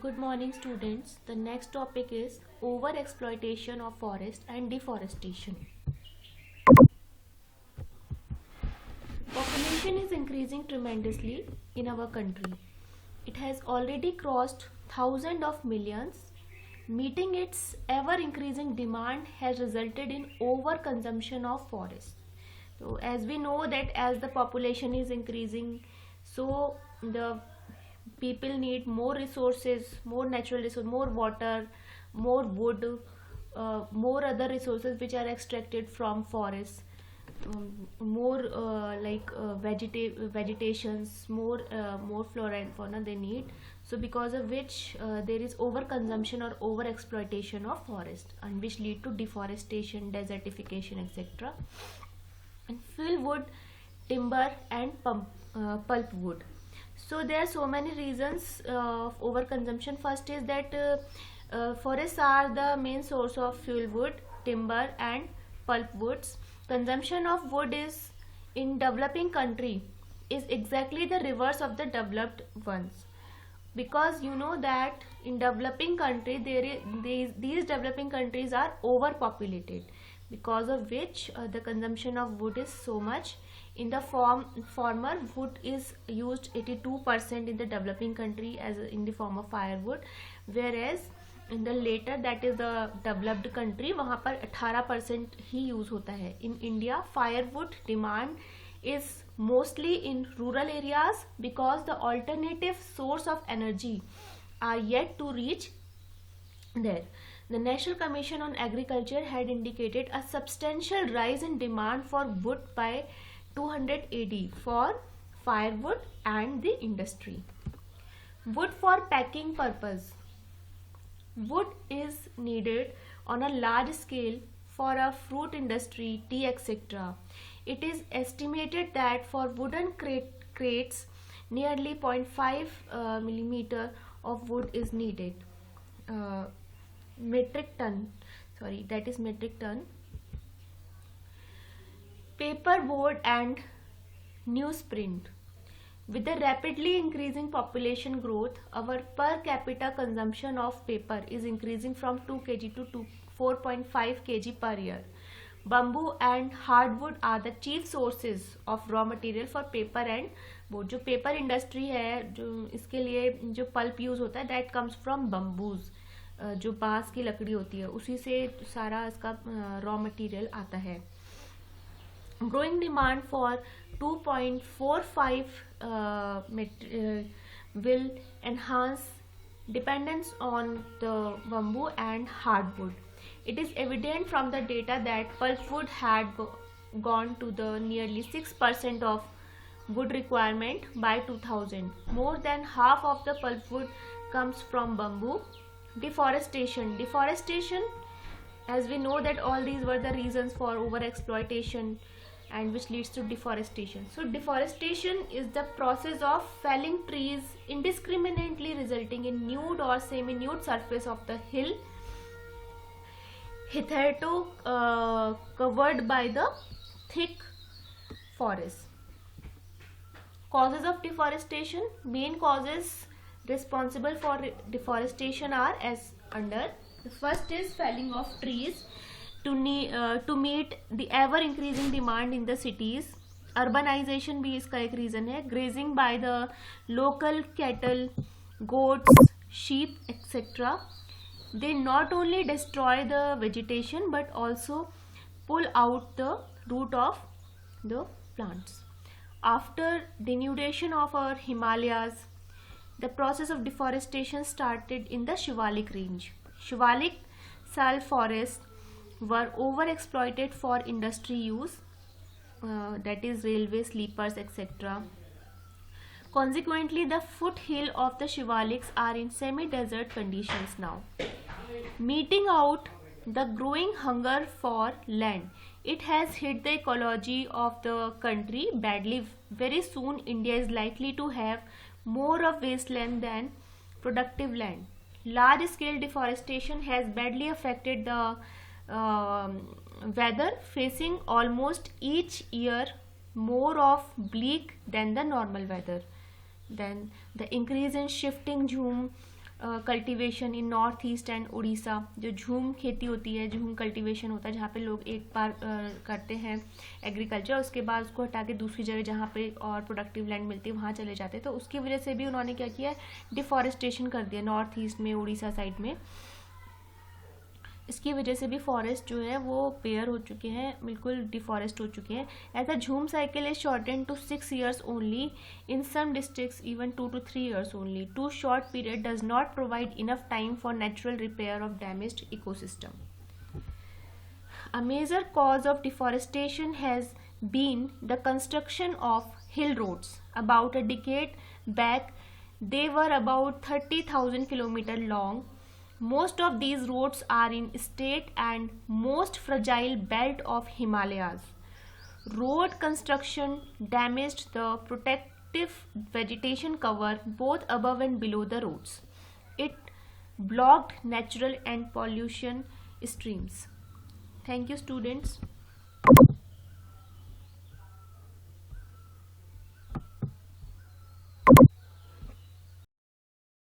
Good morning, students. The next topic is over exploitation of forest and deforestation. Population is increasing tremendously in our country. It has already crossed thousands of millions. Meeting its ever increasing demand has resulted in overconsumption of forest. So, as we know that as the population is increasing, so the people need more resources, more natural resources, more water, more wood, more other resources which are extracted from forests, more vegetations, more flora and fauna they need. So because of which there is overconsumption or over exploitation of forest, and which lead to deforestation, desertification, etc. And fill wood, timber, and pulp wood. So there are so many reasons of overconsumption. First is that forests are the main source of fuel wood, timber, and pulp woods. Consumption of wood is in developing country is exactly the reverse of the developed ones, because you know that in developing country these developing countries are overpopulated, because of which the consumption of wood is so much. In the former, wood is used 82% in the developing country as in the form of firewood, whereas in the later, that is the developed country, वहाँ पर 18% ही use होता है. In India, firewood demand is mostly in rural areas because the alternative source of energy are yet to reach there. The National Commission on Agriculture had indicated a substantial rise in demand for wood by 200 AD for firewood and the industry. Wood for packing purpose. Wood is needed on a large scale for a fruit industry, tea, etc. It is estimated that for wooden crates, nearly 0.5 millimeter of wood is needed. Metric ton, that is metric ton. Paper board and newsprint. With the rapidly increasing population growth, our per capita consumption of paper is increasing from 2 kg to 4.5 kg per year. Bamboo and hardwood are the chief sources of raw material for paper and board. जो paper industry है, जो इसके लिए जो pulp use होता है, that comes from bamboos. जो बांस की लकड़ी होती है उसी से सारा इसका रॉ मटेरियल आता है. Growing demand for 2.45 will enhance dependence on the bamboo and hardwood. It is evident from the data that pulpwood had gone to the nearly 6% of wood requirement by 2000. More than half of the pulpwood comes from bamboo. Deforestation, as we know that all these were the reasons for overexploitation and which leads to deforestation. So deforestation is the process of felling trees indiscriminately, resulting in nude or semi-nude surface of the hill hitherto covered by the thick forest. Causes of deforestation. Main causes responsible for deforestation are as under. The first is felling of trees to meet the ever increasing demand in the cities. Urbanization भी इसका एक reason है. Grazing by the local cattle, goats, sheep, etc. They not only destroy the vegetation but also pull out the root of the plants. After denudation of our Himalayas, the process of deforestation started in the Shivalik range. Shivalik sal forests were overexploited for industry use, that is railway sleepers, etc. Consequently, the foothill of the Shivaliks are in semi-desert conditions now. Meeting out the growing hunger for land, it has hit the ecology of the country badly. Very soon, India is likely to have more of wasteland than productive land. Large-scale deforestation has badly affected the weather, facing almost each year more of bleak than the normal weather. Then the increase in shifting zone, cultivation in north east and Orissa, जो झूम खेती होती है, झूम cultivation होता है, जहाँ पे लोग एक बार करते हैं एग्रीकल्चर, उसके बाद उसको हटा के दूसरी जगह जहाँ पे और प्रोडक्टिव लैंड मिलती है वहाँ चले जाते हैं। तो उसकी वजह से भी उन्होंने क्या किया, डिफॉरेस्टेशन कर दिया नॉर्थ ईस्ट में, उड़ीसा साइड में। इसकी वजह से भी फॉरेस्ट जो है वो पेयर हो चुके हैं, बिल्कुल डिफॉरेस्ट हो चुके हैं। As a jhum cycle is shorten to 6 years only, in some districts even 2 to 3 years only. Too short period does not provide enough time for natural repair of damaged ecosystem. A major cause of deforestation has been the construction of hill roads. About a decade back, they were about 30,000 kilometers long. Most of these roads are in state and most fragile belt of Himalayas. Road construction damaged the protective vegetation cover both above and below the roads. It blocked natural and pollution streams. Thank you, students.